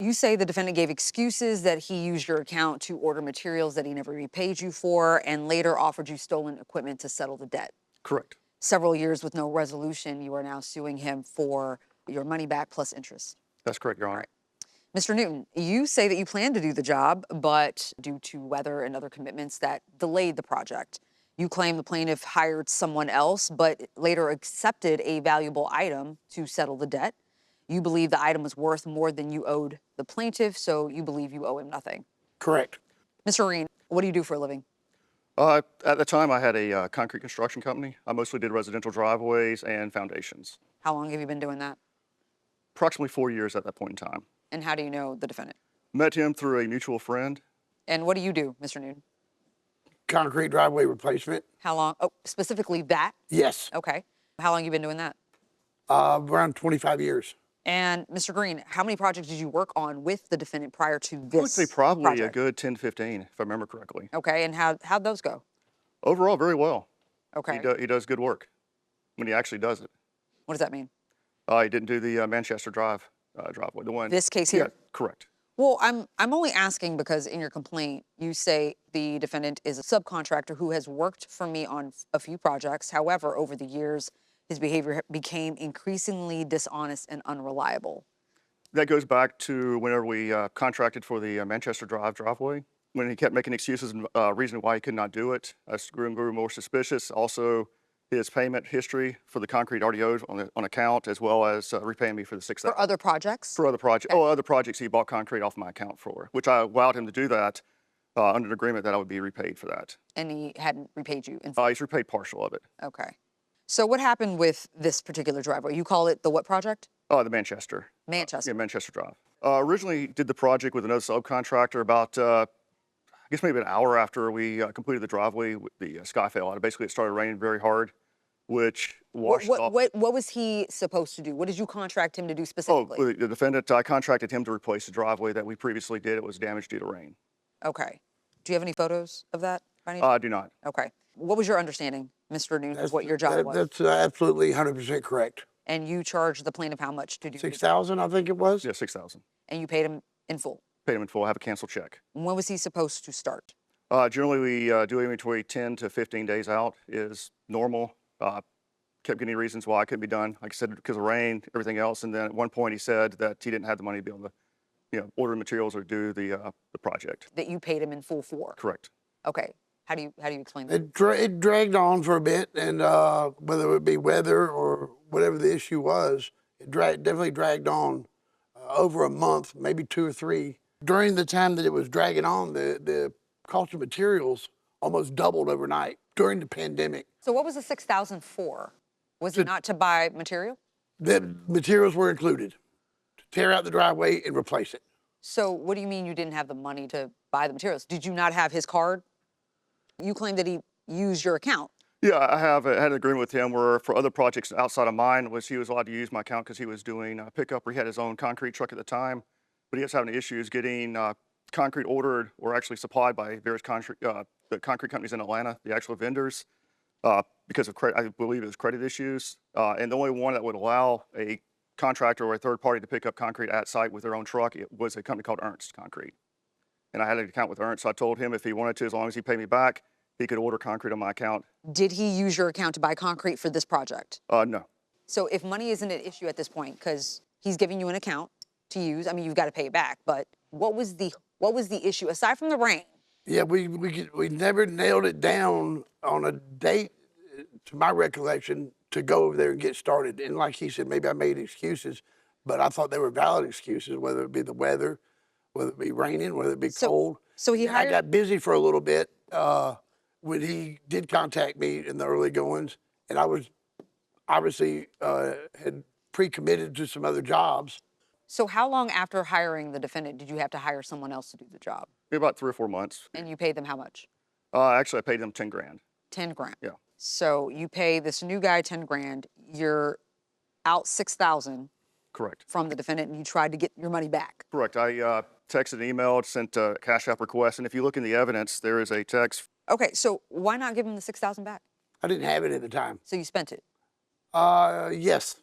You say the defendant gave excuses that he used your account to order materials that he never repaid you for and later offered you stolen equipment to settle the debt. Correct. Several years with no resolution, you are now suing him for your money back plus interest. That's correct, Your Honor. All right. Mr. Newton, you say that you plan to do the job, but due to weather and other commitments that delayed the project. You claim the plaintiff hired someone else, but later accepted a valuable item to settle the debt. You believe the item was worth more than you owed the plaintiff, so you believe you owe him nothing. Correct. Mr. Reen, what do you do for a living? At the time, I had a concrete construction company. I mostly did residential driveways and foundations. How long have you been doing that? Approximately 4 years at that point in time. And how do you know the defendant? Met him through a mutual friend. And what do you do, Mr. Newton? Concrete driveway replacement. How long? Oh, specifically that? Yes. Okay. How long have you been doing that? Around 25 years. And Mr. Green, how many projects did you work on with the defendant prior to this I would say probably project? a good 10 to 15, if I remember correctly. Okay, and how'd those go? Overall, very well. Okay. He does good work when he actually does it. What does that mean? He didn't do the Manchester driveway, the one. This case here? Yeah, correct. Well, I'm only asking because in your complaint, you say the defendant is a subcontractor who has worked for me on a few projects. However, over the years, his behavior became increasingly dishonest and unreliable. That goes back to whenever we contracted for the Manchester driveway. When he kept making excuses and reasoning why he could not do it, I grew and grew more suspicious. Also, his payment history for the concrete already owed on account, as well as repaying me for the $6,000. For other projects? For other projects. Okay. Oh, other projects he bought concrete off my account for, which I allowed him to do that under an agreement that I would be repaid for that. And he hadn't repaid you in full? He's repaid partial of it. Okay. So what happened with this particular driveway? You call it the what project? The Manchester. Manchester. Yeah, Manchester Drive. Originally did the project with another subcontractor about, I guess maybe an hour after we completed the driveway, the sky fell out. Basically, it started raining very hard, which washed off. What was he supposed to do? What did you contract him to do specifically? Oh, the defendant, I contracted him to replace the driveway that we previously did. It was damaged due to rain. Okay. Do you have any photos of that? I do not. Okay. What was your understanding, Mr. Noon, of what your job was? That's absolutely 100% correct. And you charged the plaintiff how much to do the job? $6,000, I think it was. Yeah, $6,000. And you paid him in full? Paid him in full. I have a canceled check. When was he supposed to start? Generally, we do inventory 10 to 15 days out is normal. Kept getting reasons why it couldn't be done. Like I said, because of rain, everything else. And then at one point he said that he didn't have the money to be able to, order materials or do the project. That you paid him in full for? Correct. Okay. How do you explain that? It dragged on for a bit, and whether it be weather or whatever the issue was, it definitely dragged on over a month, maybe 2 or 3. During the time that it was dragging on, the cost of materials almost doubled overnight during the pandemic. So what was the $6,000 for? Was it not to buy material? The materials were included to tear out the driveway and replace it. So what do you mean you didn't have the money to buy the materials? Did you not have his card? You claim that he used your account. Yeah, I had an agreement with him where for other projects outside of mine, he was allowed to use my account because he was doing pickup. He had his own concrete truck at the time, but he was having issues getting concrete ordered or actually supplied by various the concrete companies in Atlanta, the actual vendors, because of I believe it was credit issues. And the only one that would allow a contractor or a third party to pick up concrete at site with their own truck, it was a company called Ernst Concrete. And I had an account with Ernst, so I told him if he wanted to, as long as he paid me back, he could order concrete on my account. Did he use your account to buy concrete for this project? No. So if money isn't an issue at this point, because he's giving you an account to use, I mean, you've got to pay it back, but what was the issue, aside from the rain? Yeah, we never nailed it down on a date, to my recollection, to go over there and get started. And like he said, maybe I made excuses, but I thought they were valid excuses, whether it be the weather, whether it be raining, whether it be cold. So he hired... I got busy for a little bit when he did contact me in the early goings, and I was obviously had pre-committed to some other jobs. So how long after hiring the defendant did you have to hire someone else to do the job? About 3 or 4 months. And you paid them how much? Actually, I paid them 10 grand. 10 grand. Yeah. So you pay this new guy 10 grand. You're out 6,000. Correct. From the defendant, and you tried to get your money back. Correct. I texted, emailed, sent a Cash App request, and if you look in the evidence, there is a text. Okay, so why not give him the 6,000 back? I didn't have it at the time. So you spent it? Yes.